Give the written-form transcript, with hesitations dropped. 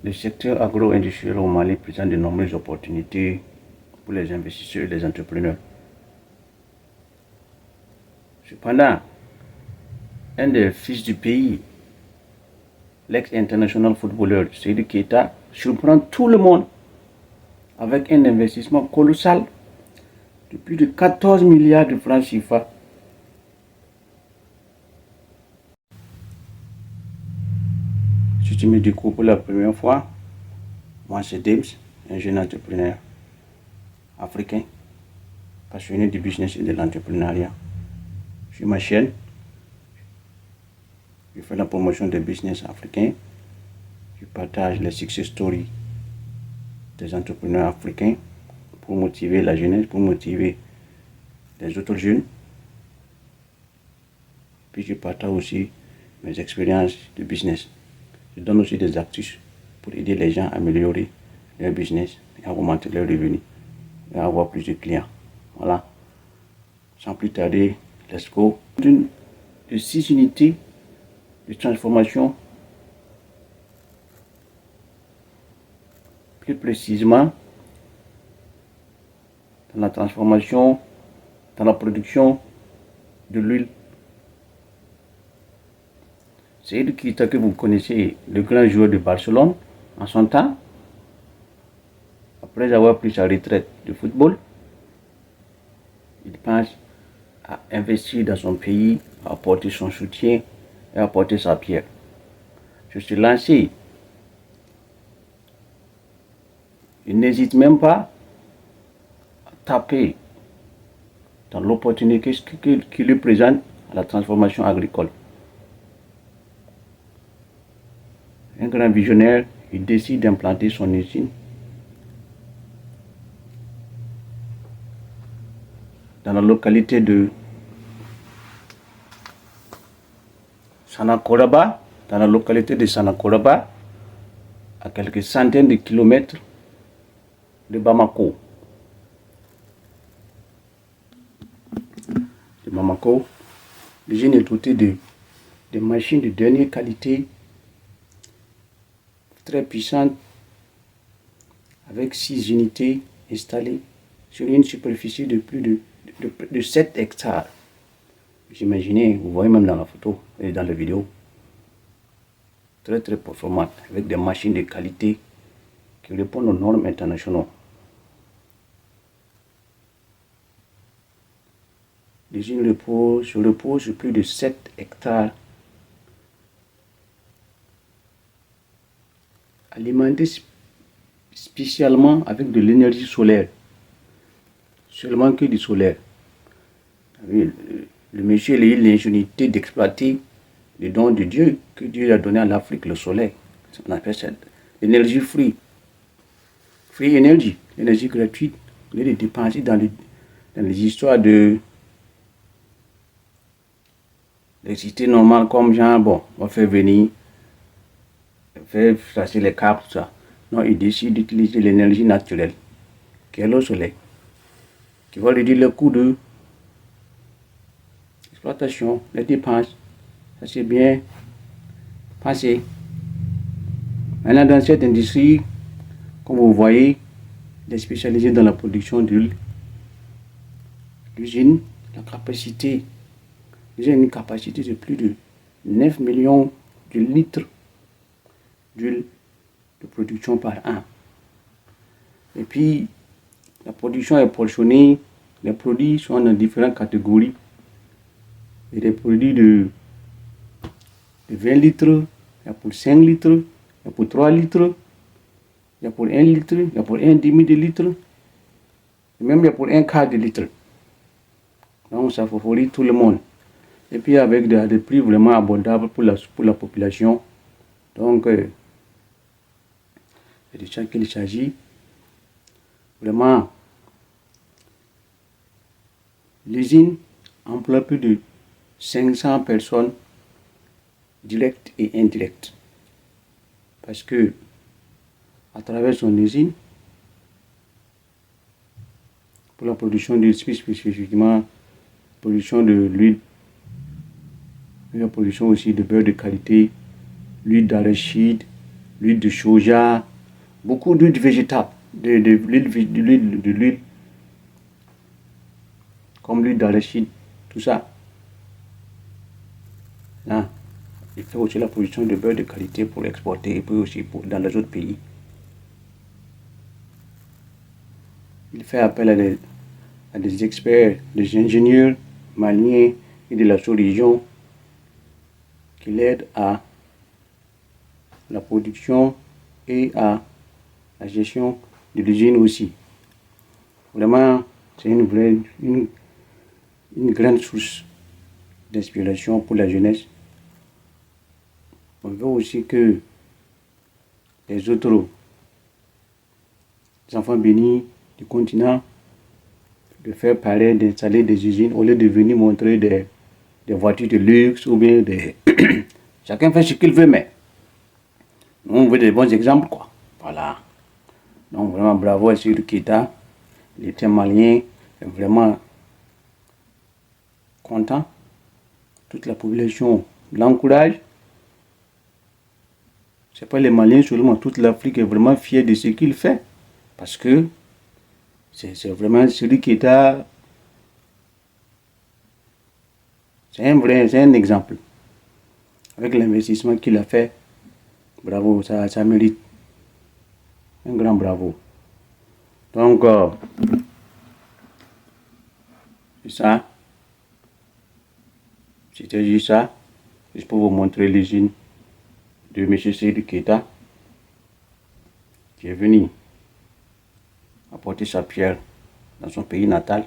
Le secteur agro-industriel au Mali présente de nombreuses opportunités pour les investisseurs et les entrepreneurs. Cependant, un des fils du pays, l'ex-international footballeur Seydou Keita, surprend tout le monde avec un investissement colossal de plus de 14 milliards de francs CFA. Si tu me découvres pour la première fois, moi c'est James, un jeune entrepreneur africain, passionné du business et de l'entrepreneuriat. Sur ma chaîne, je fais la promotion des business africains, je partage les success stories des entrepreneurs africains pour motiver la jeunesse, pour motiver les autres jeunes. Puis je partage aussi mes expériences de business. Je donne aussi des astuces pour aider les gens à améliorer leur business et à augmenter leurs revenus et à avoir plus de clients. Voilà. Sans plus tarder, let's go. De 6 unités de transformation, plus précisément dans la transformation, dans la production de l'huile. Seydou Keita, que vous connaissez, le grand joueur de Barcelone, en son temps, après avoir pris sa retraite de football, il pense à investir dans son pays, à apporter son soutien et à apporter sa pierre. Je suis lancé. Il n'hésite même pas à taper dans l'opportunité qui lui présente à la transformation agricole. Un grand visionnaire, il décide d'implanter son usine dans la localité de Sanakoraba, à quelques centaines de kilomètres de Bamako. L'usine est dotée de machines de dernière qualité, très puissantes, avec 6 unités installées sur une superficie de plus de 7 hectares. Vous imaginez, vous voyez même dans la photo et dans la vidéo, très performante, avec des machines de qualité qui répondent aux normes internationales. L'usine repose sur plus de 7 hectares, alimentée spécialement avec de l'énergie solaire, seulement que du solaire. Le monsieur a eu l'ingéniosité d'exploiter les dons de Dieu que Dieu a donné à l'Afrique, le soleil. On appelle ça l'énergie free energy, l'énergie gratuite. Au lieu de dépenser dans les histoires de l'électricité normale, comme genre, bon, on va faire venir, faire tracer les câbles, tout ça. Non, il décide d'utiliser l'énergie naturelle, qui est le soleil, qui va réduire le coût de exploitation, les dépenses. Ça c'est bien passé. Maintenant, dans cette industrie, comme vous voyez, il est spécialisé dans la production d'huile. L'usine, l'usine a une capacité de plus de 9 millions de litres d'huile de production par an. Et puis, la production est portionnée, les produits sont dans différentes catégories. Il y a des produits de 20 litres, il y a pour 5 litres, il y a pour 3 litres, il y a pour 1 litre, il y a pour 1 demi de litre, et même il y a pour 1 quart de litre. Donc ça favorise tout le monde. Et puis avec des prix vraiment abordables pour la population. Donc, c'est de ça qu'il s'agit. Vraiment, l'usine emploie plus de 500 personnes directes et indirectes. Parce que, à travers son usine, pour la production d'huile, spécifiquement, production de l'huile, la production aussi de beurre de qualité, l'huile d'arachide, l'huile de soja, beaucoup d'huile végétale, de l'huile, comme l'huile d'arachide, tout ça. Là, il fait aussi la production de beurre de qualité pour l'exporter et puis aussi dans les autres pays. Il fait appel à des experts, des ingénieurs maliens et de la sous-région qui l'aident à la production et à la gestion de l'usine aussi. Vraiment, c'est une grande source d'inspiration pour la jeunesse. On veut aussi que les autres enfants bénis du continent de faire pareil, d'installer des usines au lieu de venir montrer des voitures de luxe ou bien des... Chacun fait ce qu'il veut, mais nous, on veut des bons exemples, quoi. Voilà. Donc, vraiment, bravo à Seydou Keita. Il était malien, vraiment content. Toute la population l'encourage. Ce n'est pas les Maliens seulement, toute l'Afrique est vraiment fière de ce qu'il fait. Parce que c'est vraiment Seydou Keita. C'est un exemple. Avec l'investissement qu'il a fait, bravo, ça mérite. Un grand bravo. Donc, c'est ça. C'était juste ça. Juste pour vous montrer l'usine de M. Seydou Keita qui est venu apporter sa pierre dans son pays natal.